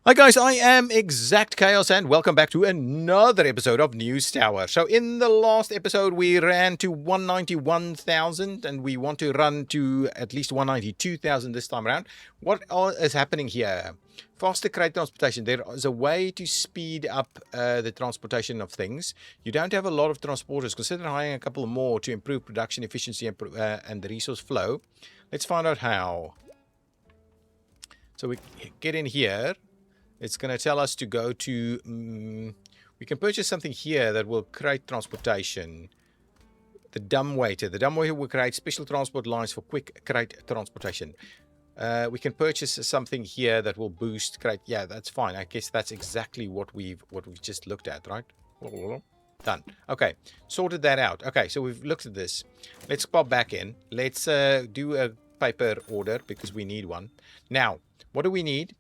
Hi guys, I am ExactChaos and welcome back to another episode of News Tower. So in the last episode we ran to 191,000 and we want to run to at least 192,000 this time around. What is happening here? Faster crate transportation. There is a way to speed up the transportation of things. You don't have a lot of transporters. Consider hiring a couple more to improve production efficiency and the resource flow. Let's find out how. So we get in here. It's going to tell us to go to, we can purchase something here that will create transportation. The dumbwaiter. The dumbwaiter will create special transport lines for quick crate transportation. We can purchase something here that will boost crate. Yeah, that's fine. I guess that's exactly what we've just looked at, right? Done. Okay, sorted that out. Okay, so we've looked at this. Let's pop back in. Let's do a paper order because we need one. Now, what do we need?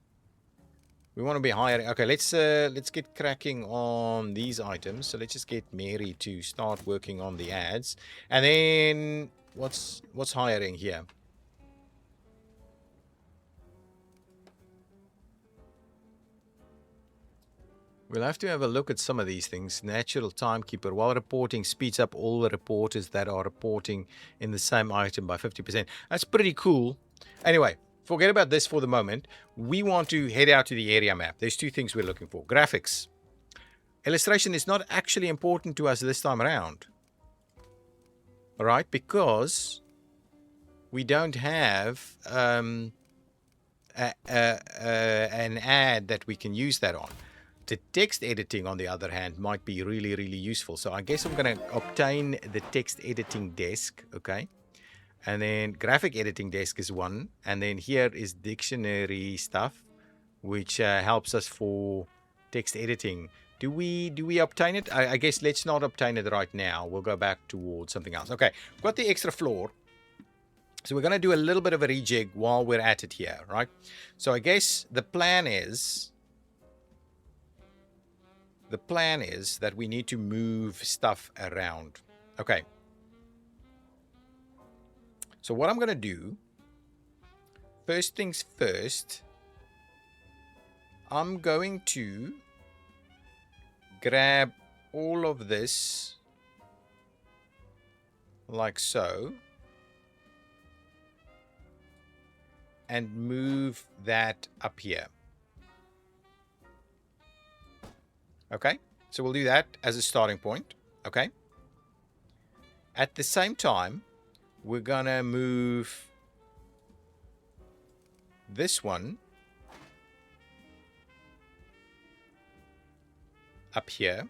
We want to be hiring. Okay, let's get cracking on these items. So let's just get Mary to start working on the ads. And then what's hiring here? We'll have to have a look at some of these things. Natural timekeeper. While reporting, speeds up all the reporters that are reporting in the same item by 50%. That's pretty cool. Anyway, forget about this for the moment. We want to head out to the area map. There's two things we're looking for. Graphics. Illustration is not actually important to us this time around. All right, because we don't have an ad that we can use that on. The text editing, on the other hand, might be really, really useful. So I guess I'm going to obtain the text editing desk, okay? And then graphic editing desk is one. And then here is dictionary stuff, which helps us for text editing. Do we obtain it? I guess let's not obtain it right now. We'll go back towards something else. Okay, we've got the extra floor. So we're going to do a little bit of a rejig while we're at it here, right? So I guess the plan is that we need to move stuff around. Okay. So what I'm going to do, first things first, I'm going to grab all of this like so and move that up here. Okay, so we'll do that as a starting point. Okay. At the same time, we're gonna move this one up here.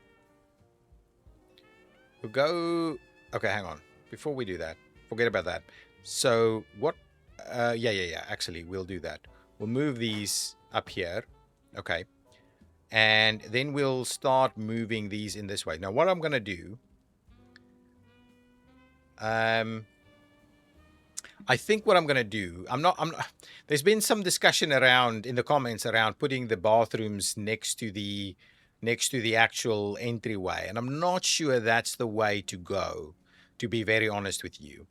We'll go. Okay, hang on. Before we do that, forget about that. So what? Yeah. Actually, we'll do that. We'll move these up here. Okay. And then we'll start moving these in this way. Now, what I'm going to do, I think what I'm going to do, there's been some discussion around in the comments around putting the bathrooms next to the actual entryway. And I'm not sure that's the way to go, to be very honest with you.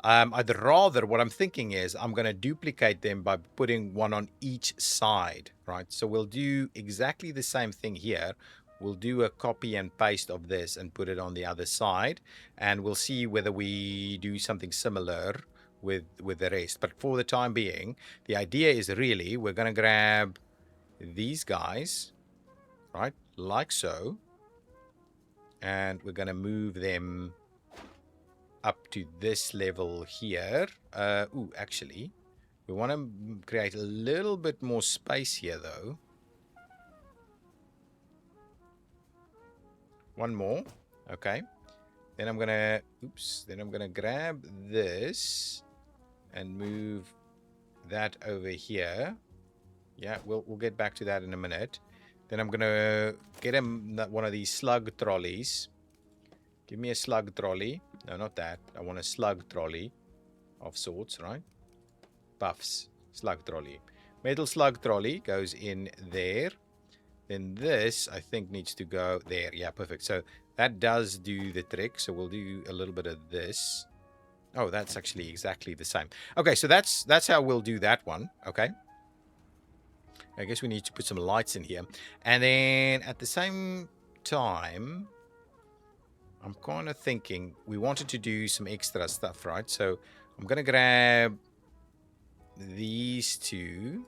I'd rather, what I'm thinking is I'm going to duplicate them by putting one on each side, right? So we'll do exactly the same thing here. We'll do a copy and paste of this and put it on the other side. And we'll see whether we do something similar with the rest. But for the time being, the idea is really we're going to grab these guys, right? Like so. And we're going to move them up to this level here. Actually, we want to create a little bit more space here, though. One more. Okay. Then I'm gonna, then I'm gonna grab this and move that over here. Yeah, we'll get back to that in a minute. Then I'm gonna get one of these slug trolleys. Give me a slug trolley. No, not that. I want a slug trolley of sorts, right? Puffs. Slug trolley. Metal slug trolley goes in there. Then this, I think, needs to go there. Yeah, perfect. So that does do the trick. So we'll do a little bit of this. Oh, that's actually exactly the same. Okay, so that's how we'll do that one. Okay. I guess we need to put some lights in here. And then at the same time, I'm kind of thinking we wanted to do some extra stuff, right? So I'm going to grab these two.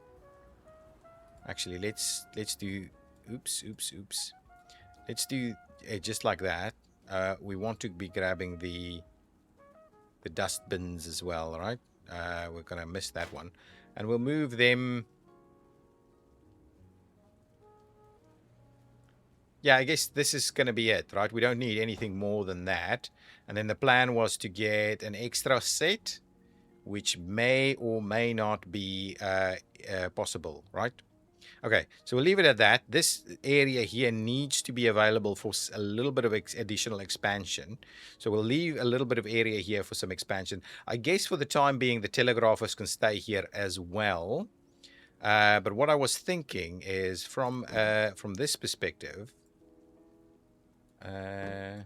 Actually, let's do, oops. Let's do it just like that. We want to be grabbing the dust bins as well, right? We're going to miss that one. And we'll move them. Yeah, I guess this is going to be it, right? We don't need anything more than that. And then the plan was to get an extra set, which may or may not be possible, right? Okay, so we'll leave it at that. This area here needs to be available for a little bit of additional expansion. So we'll leave a little bit of area here for some expansion. I guess for the time being, the telegraphers can stay here as well. But what I was thinking is from this perspective, can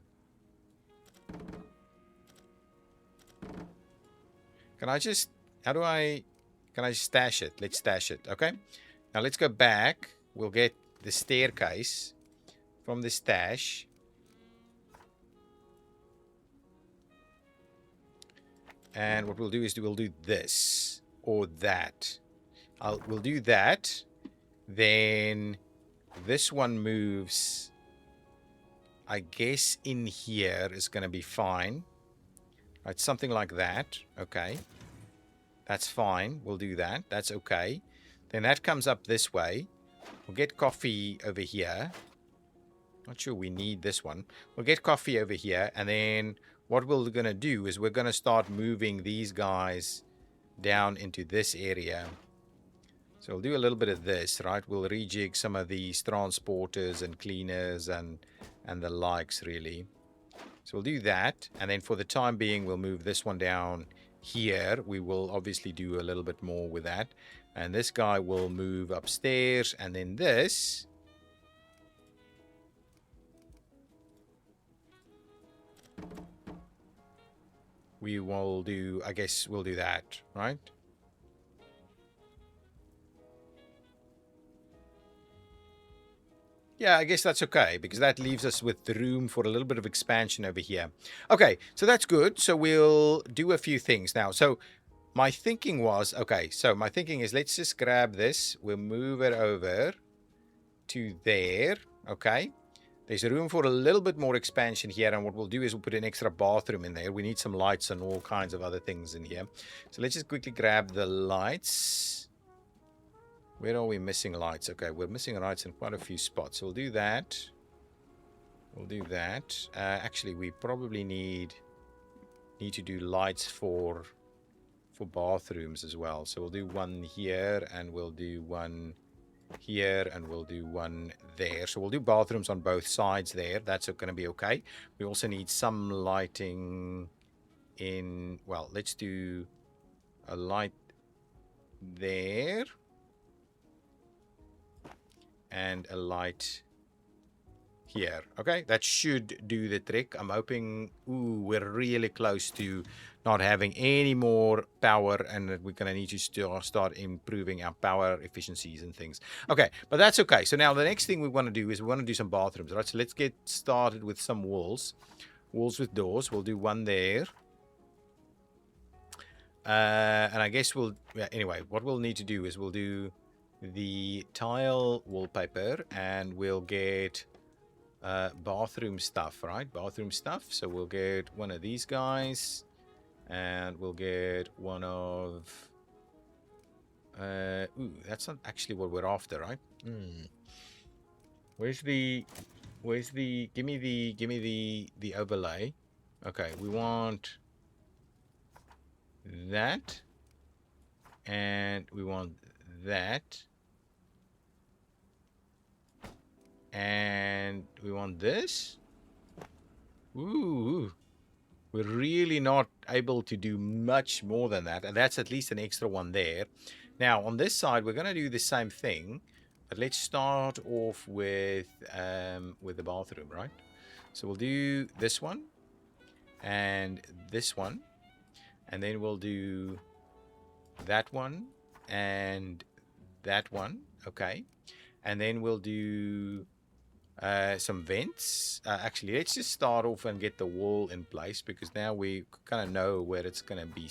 I just, can I stash it? Let's stash it, okay? Now let's go back. We'll get the staircase from the stash. And what we'll do is we'll do this or that. We'll do that. Then this one moves, I guess, in here is going to be fine. Right, something like that. Okay. That's fine. We'll do that. That's okay. Then that comes up this way. We'll get coffee over here. Not sure we need this one. We'll get coffee over here. And then what we're going to do is we're going to start moving these guys down into this area. So we'll do a little bit of this, right? We'll rejig some of these transporters and cleaners and the likes, really. So we'll do that. And then for the time being, we'll move this one down here. We will obviously do a little bit more with that. And this guy will move upstairs. And then this. We will do, I guess we'll do that, right? Yeah, I guess that's okay, because that leaves us with the room for a little bit of expansion over here. Okay, so that's good. So we'll do a few things now. So my thinking was, okay, so my thinking is let's just grab this. We'll move it over to there, okay? There's room for a little bit more expansion here, and what we'll do is we'll put an extra bathroom in there. We need some lights and all kinds of other things in here. So let's just quickly grab the lights. Where are we missing lights? Okay, we're missing lights in quite a few spots. So we'll do that. We'll do that. Actually, we probably need to do lights for bathrooms as well. So we'll do one here, and we'll do one here, and we'll do one there. So we'll do bathrooms on both sides there. That's going to be okay. We also need some lighting in, well, let's do a light there. And a light here. Okay, that should do the trick. I'm hoping, ooh, we're really close to not having any more power, and that we're going to need to still start improving our power efficiencies and things. Okay, but that's okay. So now the next thing we want to do is we want to do some bathrooms, right? So let's get started with some walls. Walls with doors. We'll do one there. And I guess we'll, yeah, anyway, what we'll need to do is we'll do the tile wallpaper, and we'll get bathroom stuff, right? Bathroom stuff. So we'll get one of these guys, and we'll get one of ooh, that's not actually what we're after, right? Where's the give me the overlay. Okay, we want that, and we want that, and we want this. Ooh, we're really not able to do much more than that, and that's at least an extra one there. Now on this side we're going to do the same thing, but let's start off with the bathroom, right? So we'll do this one and this one, and then we'll do that one and that one, Okay. And then we'll do some vents. Actually, let's just start off and get the wall in place, because now we kind of know where it's going to be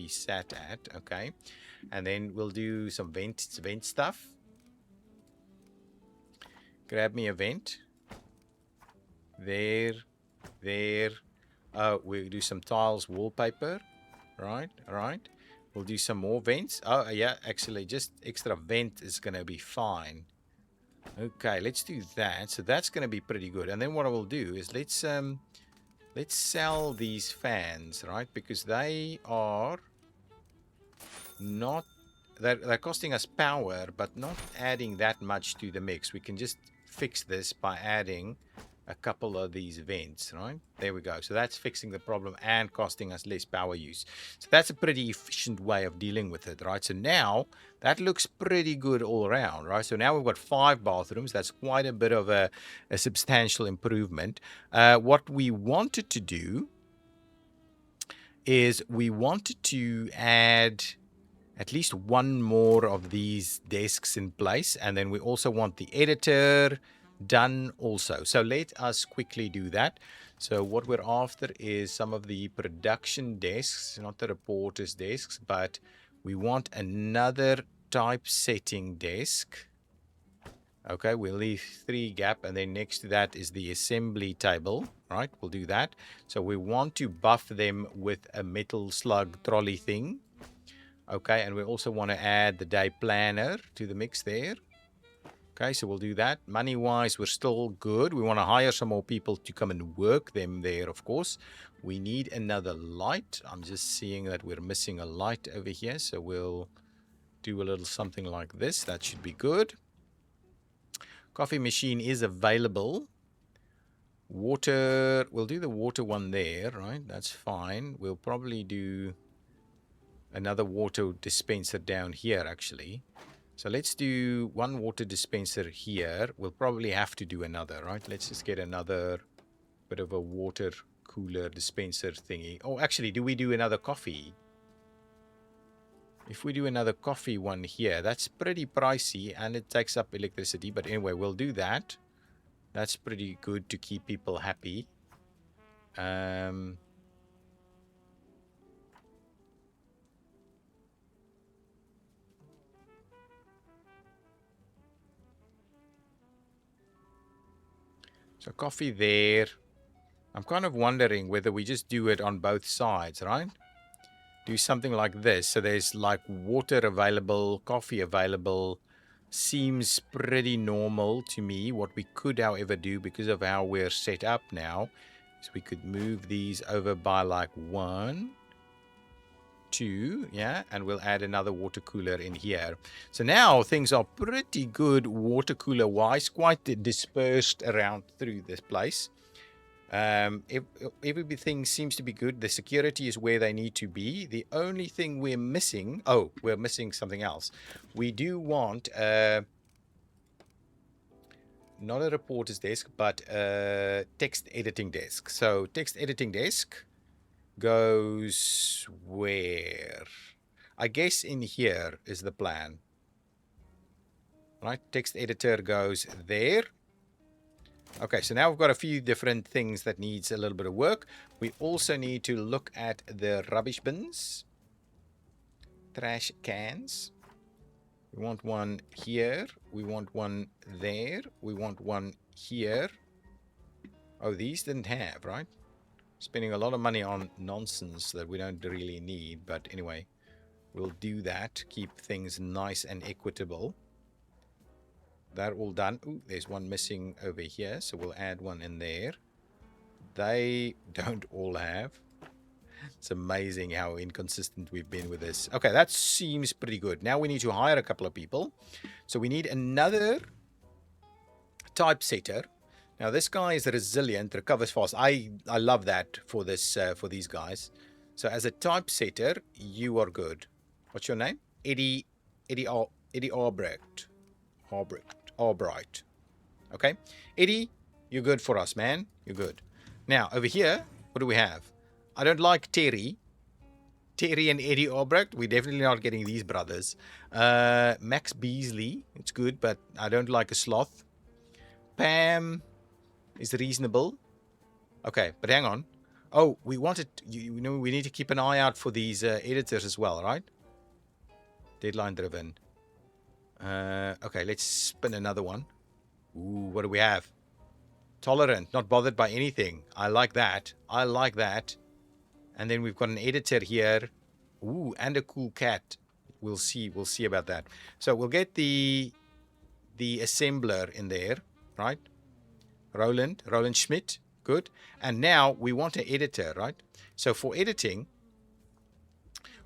sat at. Okay. And then we'll do some vent stuff. Grab me a vent. There. We'll do some tiles wallpaper. Right. We'll do some more vents. Oh, yeah, actually, just extra vent is going to be fine. Okay, let's do that. So that's going to be pretty good. And then what I will do is let's sell these fans, right? Because they are not... They're costing us power, but not adding that much to the mix. We can just fix this by adding a couple of these vents, right? There we go. So that's fixing the problem and costing us less power use. So that's a pretty efficient way of dealing with it, right? So now that looks pretty good all around, right? So now we've got 5 bathrooms. That's quite a bit of a substantial improvement. What we wanted to do is we wanted to add at least one more of these desks in place, and then we also want the editor done also. So let us quickly do that. So what we're after is some of the production desks, not the reporters desks, but we want another typesetting desk. Okay, we'll leave 3 gap, and then next to that is the assembly table, right? We'll do that. So we want to buff them with a metal slug trolley thing. Okay, and we also want to add the day planner to the mix there. Okay, so we'll do that. Money-wise, we're still good. We want to hire some more people to come and work them there, of course. We need another light. I'm just seeing that we're missing a light over here, so we'll do a little something like this. That should be good. Coffee machine is available. Water, we'll do the water one there, right? That's fine. We'll probably do another water dispenser down here, actually. So let's do one water dispenser here. We'll probably have to do another, right? Let's just get another bit of a water cooler dispenser thingy. Oh, actually, do we do another coffee? If we do another coffee one here, that's pretty pricey and it takes up electricity. But anyway, we'll do that. That's pretty good to keep people happy. So coffee there. I'm kind of wondering whether we just do it on both sides, right? Do something like this. So there's like water available, coffee available. Seems pretty normal to me. What we could, however, do, because of how we're set up now, is we could move these over by like 1, 2, yeah, and we'll add another water cooler in here. So now things are pretty good water cooler wise, quite dispersed around through this place. Everything seems to be good. The security is where they need to be. The only thing we're missing, we're missing something else. We do want not a reporter's desk, but a text editing desk. So text editing desk goes where? I guess in here is the plan. Right, text editor goes there. Okay, so now we've got a few different things that needs a little bit of work. We also need to look at the rubbish bins. Trash cans. We want one here. We want one there. We want one here. Oh, these didn't have, right? Spending a lot of money on nonsense that we don't really need. But anyway, we'll do that. Keep things nice and equitable. That all done. Ooh, there's one missing over here, so we'll add one in there. They don't all have. It's amazing how inconsistent we've been with this. Okay, that seems pretty good. Now we need to hire a couple of people. So we need another typesetter. Now this guy is resilient, recovers fast. I love that for this for these guys. So as a typesetter, you are good. What's your name? Eddie Albrecht. Albright. Okay, Eddie, you're good for us, man. You're good. Now over here, what do we have? I don't like Terry. Terry and Eddie Albrecht. We're definitely not getting these brothers. Max Beasley. It's good, but I don't like a sloth. Pam is reasonable. Okay, but hang on. Oh, we wanted... You know, we need to keep an eye out for these editors as well, right? Deadline driven. Okay, let's spin another one. Ooh, what do we have? Tolerant, not bothered by anything. I like that. I like that. And then we've got an editor here. Ooh, and a cool cat. We'll see. We'll see about that. So we'll get the assembler in there, right? Roland Schmidt. Good. And now we want an editor, right? So for editing,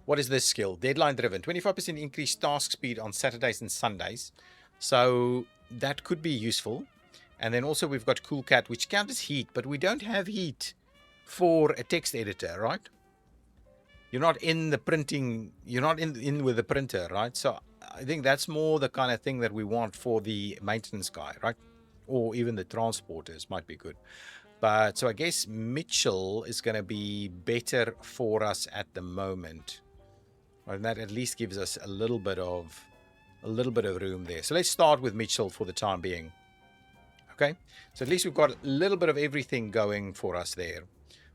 what is this skill? Deadline driven. 25% increased task speed on Saturdays and Sundays. So that could be useful. And then also we've got Cool Cat, which counts as heat, but we don't have heat for a text editor, right? You're not in the printing, you're not in with the printer, right? So I think that's more the kind of thing that we want for the maintenance guy, right? Or even the transporters might be good. But so I guess Mitchell is going to be better for us at the moment. And that at least gives us a little bit of room there. So let's start with Mitchell for the time being. Okay, so at least we've got a little bit of everything going for us there.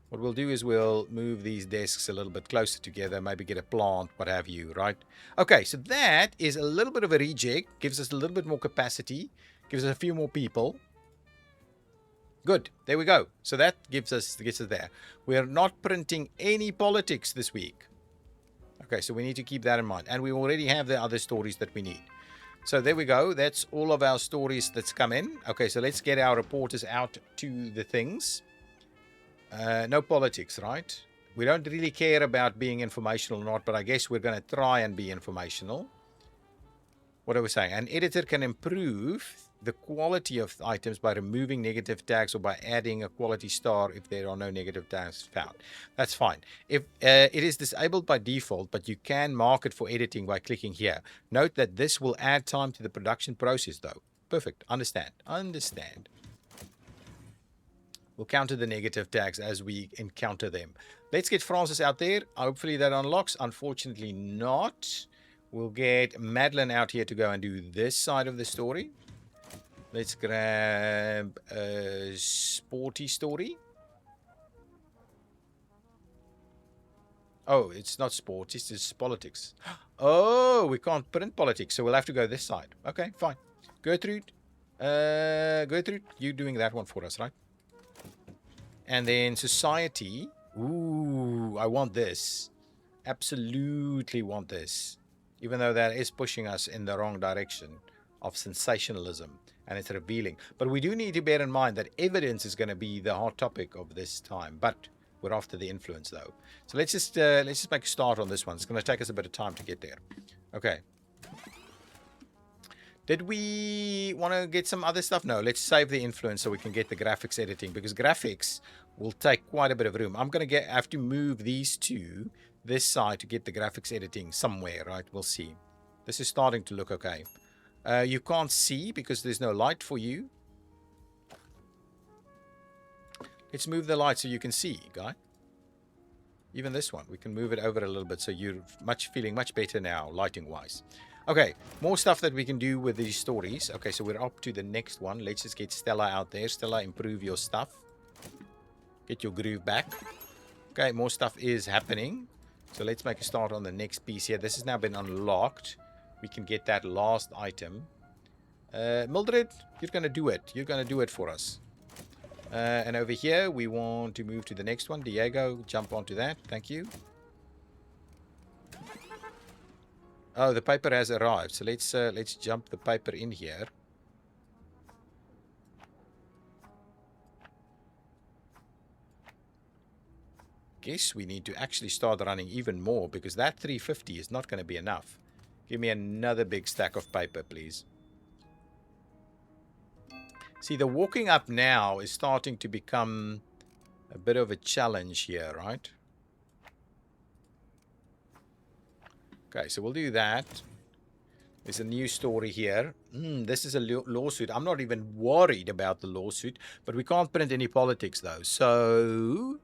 What we'll do is we'll move these desks a little bit closer together, maybe get a plant, what have you, right? Okay, so that is a little bit of a rejig, gives us a little bit more capacity, gives us a few more people. Good, there we go. So that gets us there. We're not printing any politics this week. Okay, so we need to keep that in mind. And we already have the other stories that we need. So there we go. That's all of our stories that's come in. Okay, so let's get our reporters out to the things. No politics, right? We don't really care about being informational or not, but I guess we're going to try and be informational. What are we saying? An editor can improve the quality of items by removing negative tags or by adding a quality star if there are no negative tags found. That's fine. If it is disabled by default, but you can mark it for editing by clicking here. Note that this will add time to the production process though. Perfect. Understand. We'll counter the negative tags as we encounter them. Let's get Francis out there. Hopefully that unlocks. Unfortunately not. We'll get Madeline out here to go and do this side of the story. Let's grab a sporty story. Oh, it's not sports, it's just politics. Oh, we can't print politics, so we'll have to go this side. Okay, fine. Gertrude, you doing that one for us, right? And then society. Ooh, I want this. Absolutely want this. Even though that is pushing us in the wrong direction of sensationalism. And it's revealing. But we do need to bear in mind that evidence is going to be the hot topic of this time. But we're after the influence, though. So let's just make a start on this one. It's going to take us a bit of time to get there. Okay. Did we want to get some other stuff? No, let's save the influence so we can get the graphics editing. Because graphics will take quite a bit of room. I'm going to have to move these two this side to get the graphics editing somewhere, right? We'll see. This is starting to look okay. You can't see because there's no light for you. Let's move the light so you can see, guy. Even this one, we can move it over a little bit so you're feeling much better now, lighting-wise. Okay, more stuff that we can do with these stories. Okay, so we're up to the next one. Let's just get Stella out there. Stella, improve your stuff. Get your groove back. Okay, more stuff is happening. So let's make a start on the next piece here. This has now been unlocked. We can get that last item. Mildred, you're going to do it. You're going to do it for us. And over here, we want to move to the next one. Diego, jump onto that. Thank you. Oh, the paper has arrived. So let's jump the paper in here. Guess we need to actually start running even more because that 350 is not going to be enough. Give me another big stack of paper, please. See, the walking up now is starting to become a bit of a challenge here, right? Okay, so we'll do that. There's a new story here. This is a lawsuit. I'm not even worried about the lawsuit, but we can't print any politics, though. So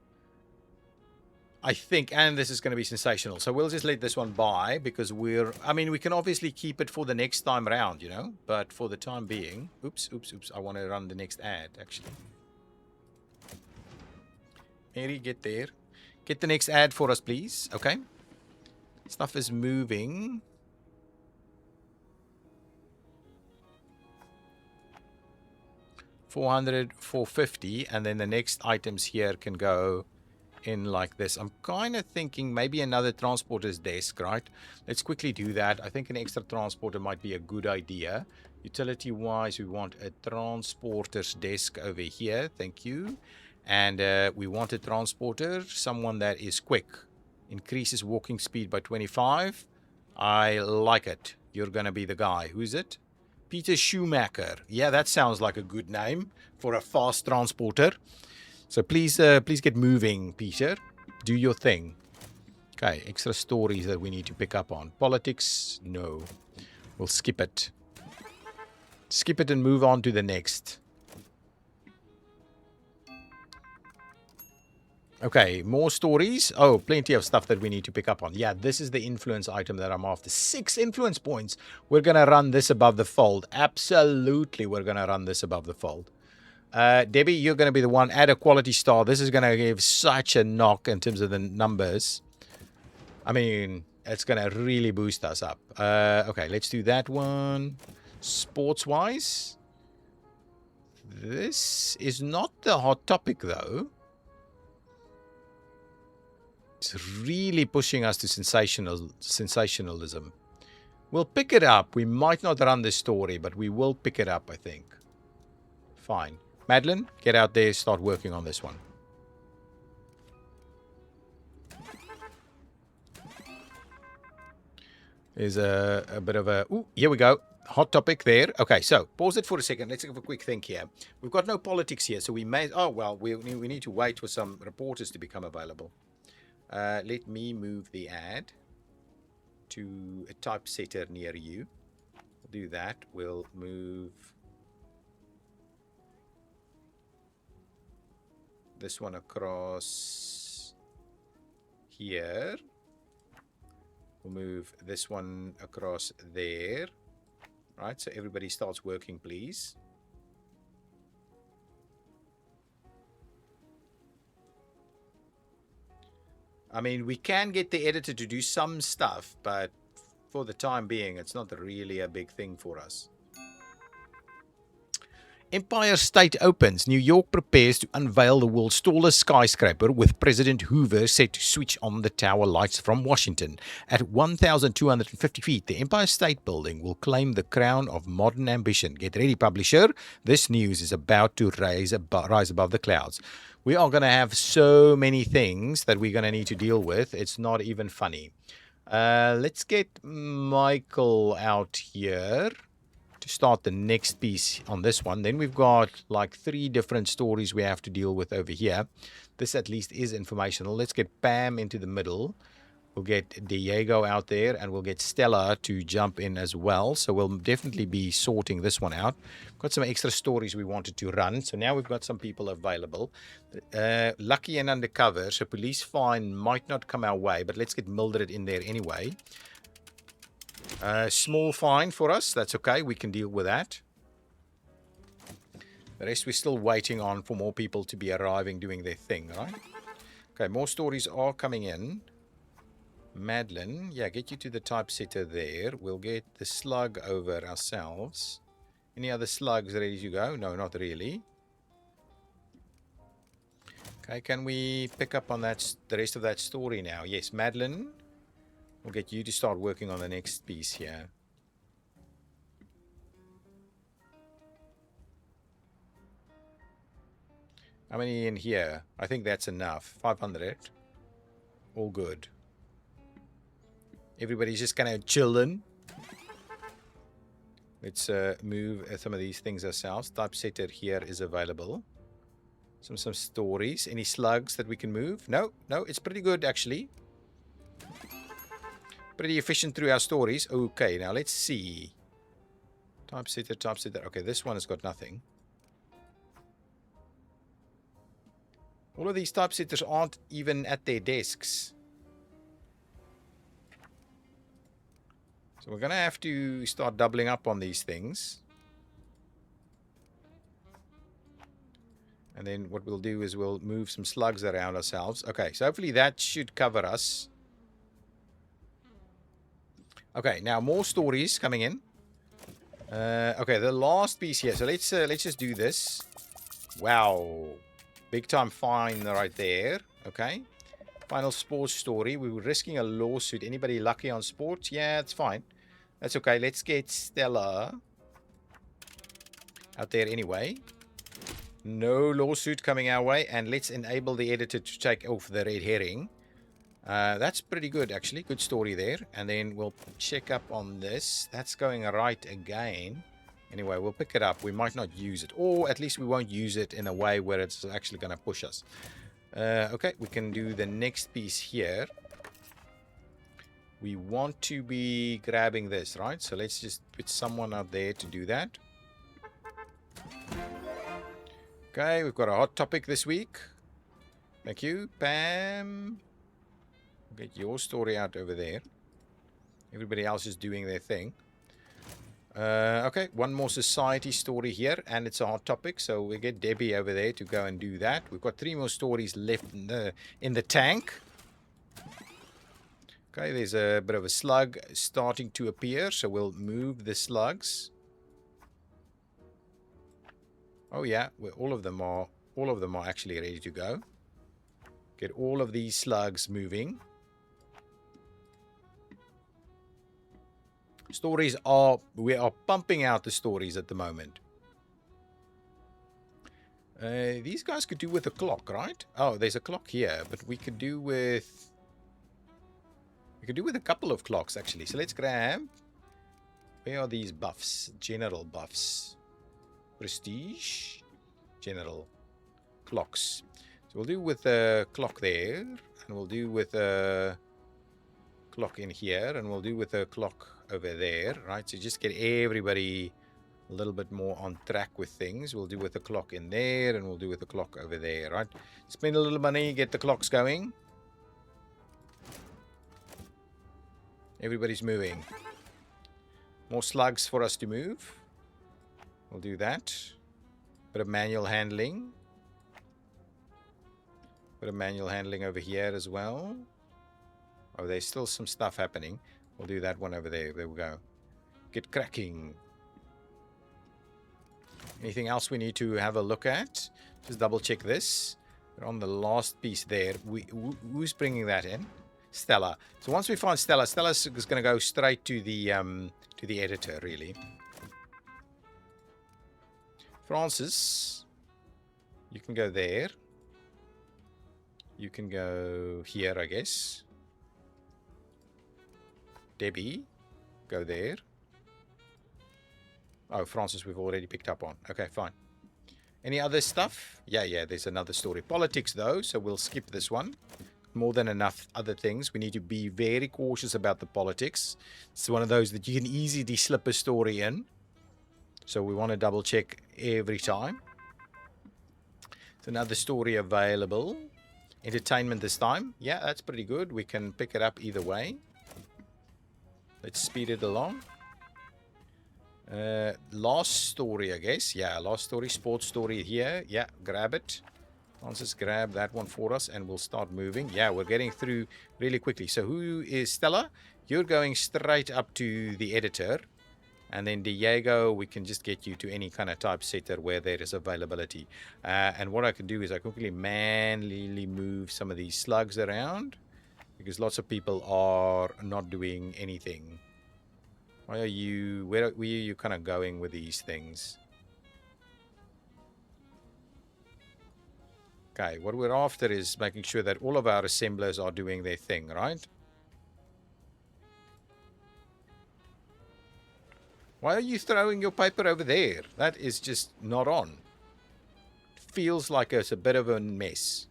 I think, and this is going to be sensational. So we'll just let this one by because I mean, we can obviously keep it for the next time around, you know, but for the time being, oops. I want to run the next ad, actually. Mary, get there. Get the next ad for us, please. Okay. Stuff is moving. $400, $450, and then the next items here can go in like this. I'm kind of thinking maybe another transporter's desk, right? Let's quickly do that. I think an extra transporter might be a good idea. Utility wise, we want a transporter's desk over here. Thank you. And we want a transporter, someone that is quick. Increases walking speed by 25. I like it. You're going to be the guy. Who's it? Peter Schumacher. Yeah, that sounds like a good name for a fast transporter. So please get moving, Peter. Do your thing. Okay, extra stories that we need to pick up on. Politics, no. We'll skip it. Skip it and move on to the next. Okay, more stories. Oh, plenty of stuff that we need to pick up on. Yeah, this is the influence item that I'm after. 6 influence points. We're going to run this above the fold. Absolutely, we're going to run this above the fold. Debbie, you're going to be the one. Add a quality star. This is going to give such a knock in terms of the numbers. I mean, it's going to really boost us up. Okay, let's do that one. Sports-wise, this is not the hot topic, though. It's really pushing us to sensationalism. We'll pick it up. We might not run this story, but we will pick it up, I think. Fine. Madeline, get out there, start working on this one. There's a bit of a... Ooh, here we go. Hot topic there. Okay, so pause it for a second. Let's have a quick think here. We've got no politics here, so we may... Oh, well, we need to wait for some reporters to become available. Let me move the ad to a typesetter near you. We'll do that. We'll move this one across here. We'll move this one across there. Right, so everybody starts working, please. I mean, we can get the editor to do some stuff, but for the time being, it's not really a big thing for us. Empire State opens. New York prepares to unveil the world's tallest skyscraper, with President Hoover set to switch on the tower lights from Washington. At 1,250 feet, the Empire State Building will claim the crown of modern ambition. Get ready, publisher. This news is about to rise above the clouds. We are going to have so many things that we're going to need to deal with. It's not even funny. Let's get Michael out here to start the next piece on this one. Then we've got like 3 different stories we have to deal with over here. This at least is informational. Let's get Pam into the middle. We'll get Diego out there, and we'll get Stella to jump in as well. So we'll definitely be sorting this one out. Got some extra stories we wanted to run. So now we've got some people available. Lucky and undercover. So police fine might not come our way, but let's get Mildred in there anyway. Small fine for us. That's okay. We can deal with that. The rest we're still waiting on for more people to be arriving, doing their thing, right? Okay, more stories are coming in. Madeline, yeah, get you to the typesetter there. We'll get the slug over ourselves. Any other slugs ready to go? No, not really. Okay, can we pick up on that, the rest of that story now? Yes, Madeline, we'll get you to start working on the next piece here. How many in here? I think that's enough. 500. All good. Everybody's just kind of chilling. Let's move some of these things ourselves. Typesetter here is available. Some stories. Any slugs that we can move? No, it's pretty good actually. Pretty efficient through our stories. Okay, now let's see. Typesetter. Okay, this one has got nothing. All of these typesetters aren't even at their desks. So we're going to have to start doubling up on these things. And then what we'll do is we'll move some slugs around ourselves. Okay, so hopefully that should cover us. Okay, now more stories coming in. Okay, the last piece here. So let's just do this. Wow. Big time fine right there. Okay. Final sports story. We were risking a lawsuit. Anybody lucky on sports? Yeah, it's fine. That's okay. Let's get Stella out there anyway. No lawsuit coming our way. And let's enable the editor to take off the red herring. That's pretty good, actually. Good story there. And then we'll check up on this. That's going right again. Anyway, we'll pick it up. We might not use it. Or at least we won't use it in a way where it's actually going to push us. Okay, we can do the next piece here. We want to be grabbing this, right? So let's just put someone out there to do that. Okay, we've got a hot topic this week. Thank you, Pam. Get your story out over there. Everybody else is doing their thing. Okay, one more society story here, and it's a hot topic, so we get Debbie over there to go and do that. We've got 3 more stories left in the tank. Okay, there's a bit of a slug starting to appear, so we'll move the slugs. Oh yeah, all of them are actually ready to go. Get all of these slugs moving. We are pumping out the stories at the moment. These guys could do with a clock, right? Oh, there's a clock here, but we could do with a couple of clocks actually. So let's grab. Where are these buffs? General buffs. Prestige. General. Clocks. So we'll do with a clock there, and we'll do with a clock in here, and we'll do with a clock over there, right? So just get everybody a little bit more on track with things. We'll do with the clock in there, and we'll do with the clock over there, right? Spend a little money, get the clocks going. Everybody's moving. More slugs for us to move. We'll do that. Bit of manual handling. Bit of manual handling over here as well. Oh, there's still some stuff happening. We'll do that one over there. There we go. Get cracking. Anything else we need to have a look at? Just double check this. We're on the last piece there. Who's bringing that in? Stella. So once we find Stella, Stella's going to go straight to the editor, really. Francis, you can go there. You can go here, I guess. Debbie, go there. Oh, Francis, we've already picked up on. Okay, fine. Any other stuff? Yeah, there's another story. Politics, though, so we'll skip this one. More than enough other things. We need to be very cautious about the politics. It's one of those that you can easily slip a story in. So we want to double check every time. There's another story available. Entertainment this time. Yeah, that's pretty good. We can pick it up either way. Let's speed it along. Last story, I guess. Yeah, last story. Sports story here. Yeah, grab it. Francis, grab that one for us and we'll start moving. Yeah, we're getting through really quickly. So who is Stella? You're going straight up to the editor. And then Diego, we can just get you to any kind of typesetter where there is availability. And what I can do is I quickly manually move some of these slugs around. Because lots of people are not doing anything. Where are you kind of going with these things? Okay, what we're after is making sure that all of our assemblers are doing their thing, right? Why are you throwing your paper over there? That is just not on. Feels like it's a bit of a mess.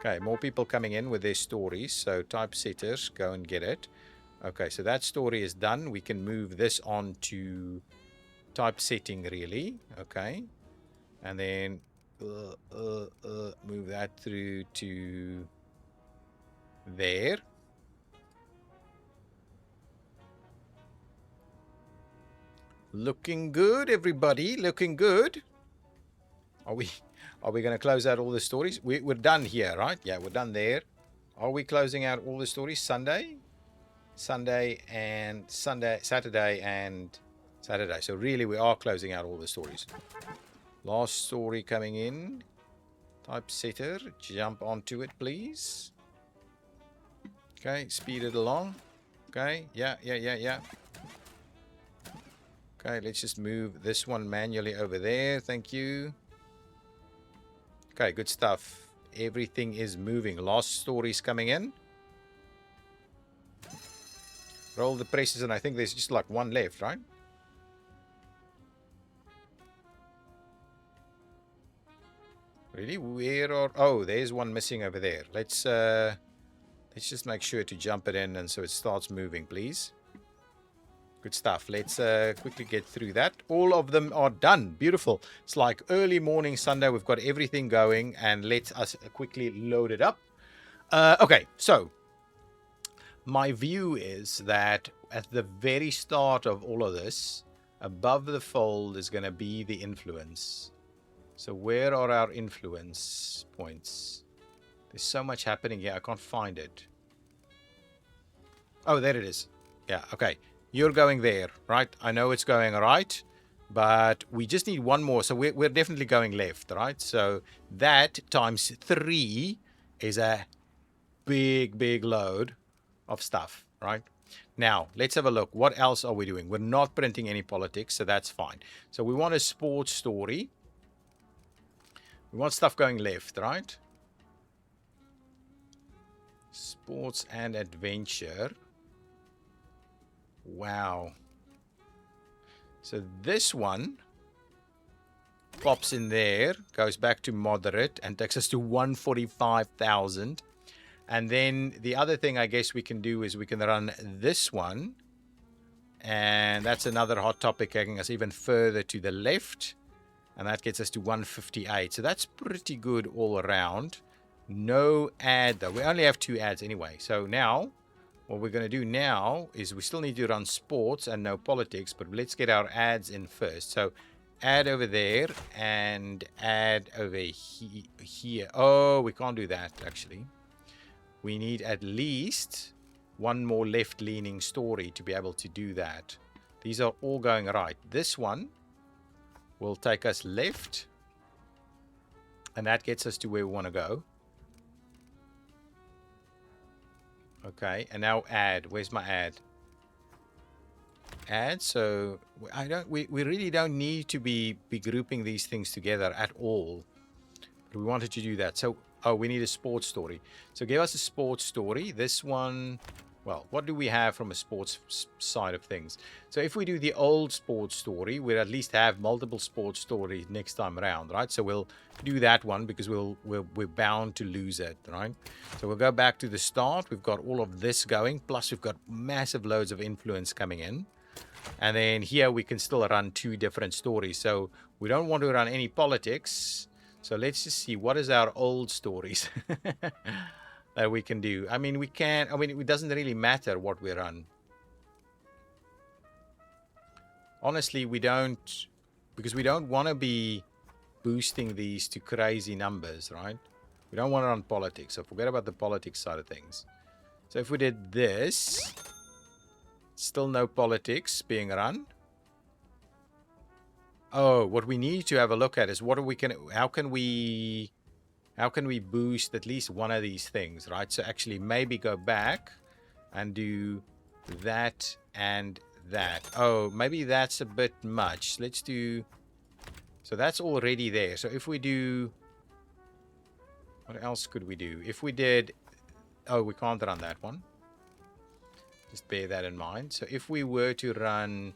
Okay, more people coming in with their stories. So typesetters, go and get it. Okay, so that story is done. We can move this on to typesetting, really. Okay. And then Move that through to there. Looking good, everybody. Looking good. Are we going to close out all the stories? We're done here, right? Yeah, we're done there. Are we closing out all the stories? Sunday, and Saturday and Saturday. So really, we are closing out all the stories. Last story coming in. Typesetter, jump onto it, please. Okay, speed it along. Okay, yeah. Okay, let's just move this one manually over there. Thank you. Okay, good stuff. Everything is moving. Last story's coming in. Roll the presses, and I think there's just like one left, right? Really? Where are... Oh, there's one missing over there. Let's just make sure to jump it in, and so it starts moving, please. Good stuff. Let's quickly get through that. All of them are done. Beautiful. It's like early morning Sunday. We've got everything going, and let us quickly load it up. Okay, so my view is that at the very start of all of this, above the fold is going to be the influence. So where are our influence points? There's so much happening here. I can't find it. Oh, there it is. Yeah, okay. You're going there, right? I know it's going right, but we just need one more. So we're definitely going left, right? So that times 3 is a big load of stuff, right? Now, let's have a look. What else are we doing? We're not printing any politics, so that's fine. So we want a sports story. We want stuff going left, right? Sports and adventure. Wow. So this one pops in there, goes back to moderate, and takes us to 145,000. And then the other thing I guess we can do is we can run this one. And that's another hot topic, taking us even further to the left. And that gets us to 158. So that's pretty good all around. No ad, though. We only have 2 ads anyway. So now, what we're going to do now is we still need to run sports and no politics. But let's get our ads in first. So ad over there and ad over here. Oh, we can't do that, actually. We need at least one more left-leaning story to be able to do that. These are all going right. This one will take us left, and that gets us to where we want to go. Okay, and now add. Where's my ad? Add. So we really don't need to be grouping these things together at all. But we wanted to do that. So we need a sports story. So give us a sports story. This one. Well, what do we have from a sports side of things? So if we do the old sports story, we'll at least have multiple sports stories next time around, right? So we'll do that one because we're bound to lose it, right? So we'll go back to the start. We've got all of this going, plus we've got massive loads of influence coming in. And then here we can still run 2 different stories. So we don't want to run any politics. So let's just see, what is our old stories? That we can do. I mean, we can. I mean, it doesn't really matter what we run. Honestly, we don't, because we don't want to be boosting these to crazy numbers, right? We don't want to run politics, so forget about the politics side of things. So if we did this, still no politics being run. Oh, what we need to have a look at is how can we boost at least one of these things, right? So actually maybe go back and do that and that. Oh, maybe that's a bit much. Let's do... So that's already there. So if we do... What else could we do? If we did... Oh, we can't run that one. Just bear that in mind. So if we were to run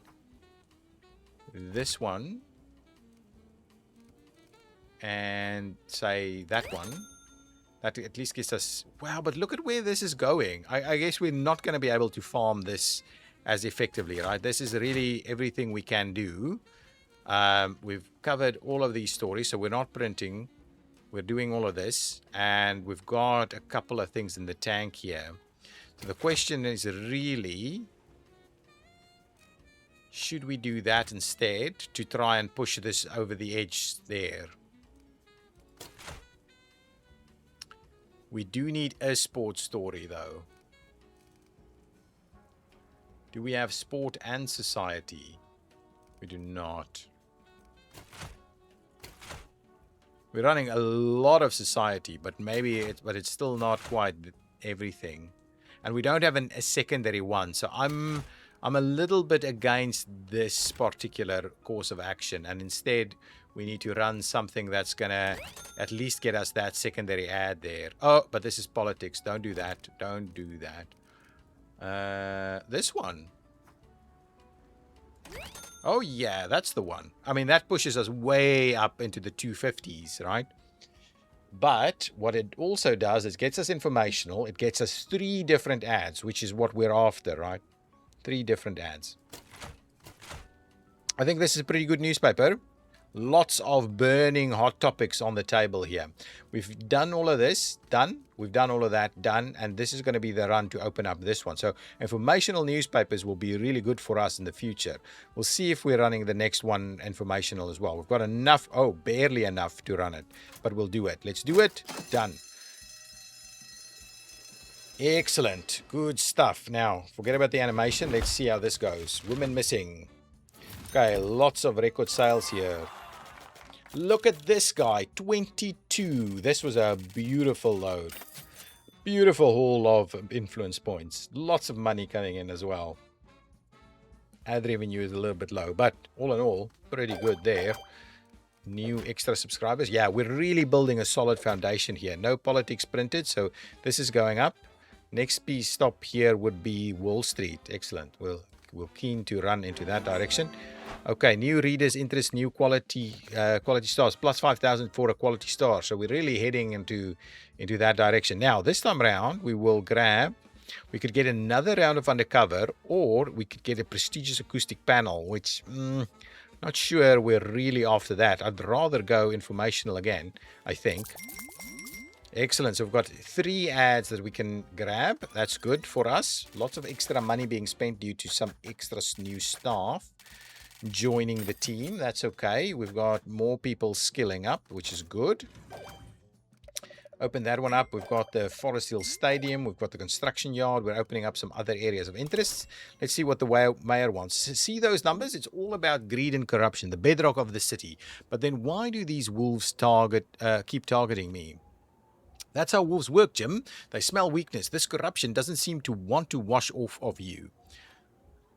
this one... and say that one, that at least gives us... Wow, but look at where this is going. I guess we're not going to be able to farm this as effectively, right? This is really everything we can do. We've covered all of these stories, so we're not printing We're doing all of this, and we've got a couple of things in the tank here. So the question is really, should we do that instead to try and push this over the edge there? We do need a sports story, though. Do we have sport and society? We do not. We're running a lot of society, but maybe it's still not quite everything. And we don't have a secondary one, so I'm a little bit against this particular course of action, and instead we need to run something that's gonna at least get us that secondary ad there. Oh, but this is politics. Don't do that. Don't do that. This one. Oh yeah, that's the one. I mean, that pushes us way up into the 250s, right? But what it also does is gets us informational. It gets us 3 different ads, which is what we're after, right? 3 different ads. I think this is a pretty good newspaper. Lots of burning hot topics on the table here. We've done all of this, done. We've done all of that, done. And this is going to be the run to open up this one. So informational newspapers will be really good for us in the future. We'll see if we're running the next one informational as well. We've got enough, oh, barely enough to run it. But we'll do it. Let's do it. Done. Excellent. Good stuff. Now, forget about the animation. Let's see how this goes. Women missing. Okay, lots of record sales here. Look at this guy, 22. This was a beautiful load. Beautiful haul of influence points. Lots of money coming in as well. Ad revenue is a little bit low, but all in all, pretty good there. New extra subscribers. Yeah, we're really building a solid foundation here. No politics printed, so this is going up. Next piece stop here would be Wall Street. Excellent. We're keen to run into that direction. Okay, new readers interest, new quality stars, plus 5,000 for a quality star. So we're really heading into that direction. Now, this time around, we will grab, we could get another round of undercover, or we could get a prestigious acoustic panel, which, not sure we're really after that. I'd rather go informational again, I think. Excellent. So we've got 3 ads that we can grab. That's good for us. Lots of extra money being spent due to some extra new staff joining the team. That's okay. We've got more people skilling up, which is good. Open that one up. We've got the Forest Hill Stadium. We've got the construction yard. We're opening up some other areas of interest. Let's see what the mayor wants. See those numbers? It's all about greed and corruption, the bedrock of the city. But then why do these wolves keep targeting me? That's how wolves work, Jim. They smell weakness. This corruption doesn't seem to want to wash off of you.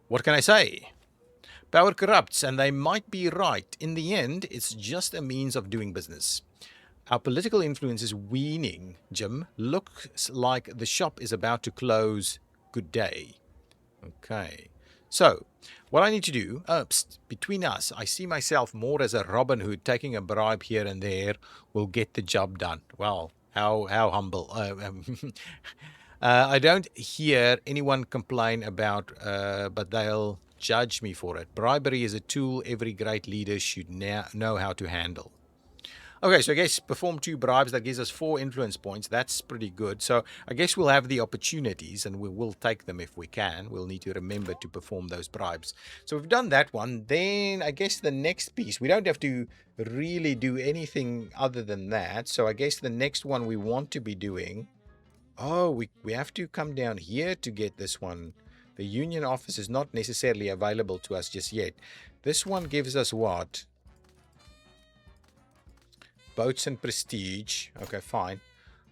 What can I say? Power corrupts, and they might be right. In the end, it's just a means of doing business. Our political influence is waning, Jim. Looks like the shop is about to close. Good day. Okay. So, what I need to do, between us, I see myself more as a Robin Hood. Taking a bribe here and there will get the job done. Well, how humble. I don't hear anyone complain about, but they'll judge me for it. Bribery is a tool every great leader should know how to handle. Okay, so I guess perform 2 bribes. That gives us 4 influence points. That's pretty good. So I guess we'll have the opportunities, and we will take them if we can. We'll need to remember to perform those bribes. So we've done that one. Then I guess the next piece, we don't have to really do anything other than that. So I guess the next one we want to be doing, oh, we have to come down here to get this one. The union office is not necessarily available to us just yet. This one gives us what? Boats and prestige. Okay, fine.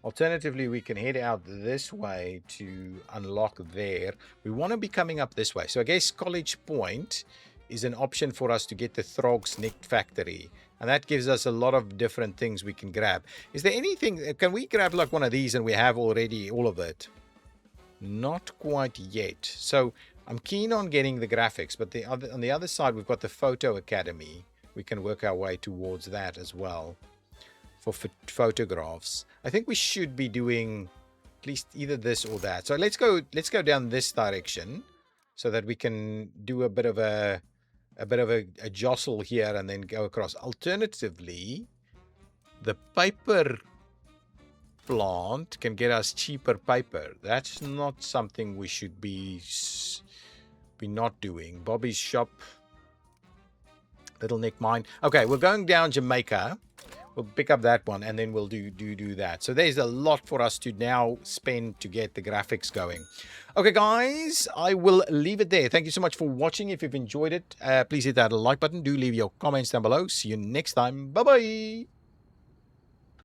Alternatively, we can head out this way to unlock there. We want to be coming up this way. So I guess College Point is an option for us to get the Throg's Neck Factory. And that gives us a lot of different things we can grab. Is there anything, can we grab like one of these and we have already all of it? Not quite yet. So I'm keen on getting the graphics, but on the other side, we've got the Photo Academy. We can work our way towards that as well for photographs. I think we should be doing at least either this or that. So let's go down this direction so that we can do a bit of a jostle here and then go across. Alternatively, the paper plant can get us cheaper paper. That's not something we should be not doing. Bobby's shop, Little Nick mine. Okay, we're going down Jamaica. We'll pick up that one, and then we'll do that. So there's a lot for us to now spend to get the graphics going. Okay, guys, I will leave it there. Thank you so much for watching. If you've enjoyed it, please hit that like button. Do leave your comments down below. See you next time. Bye-bye.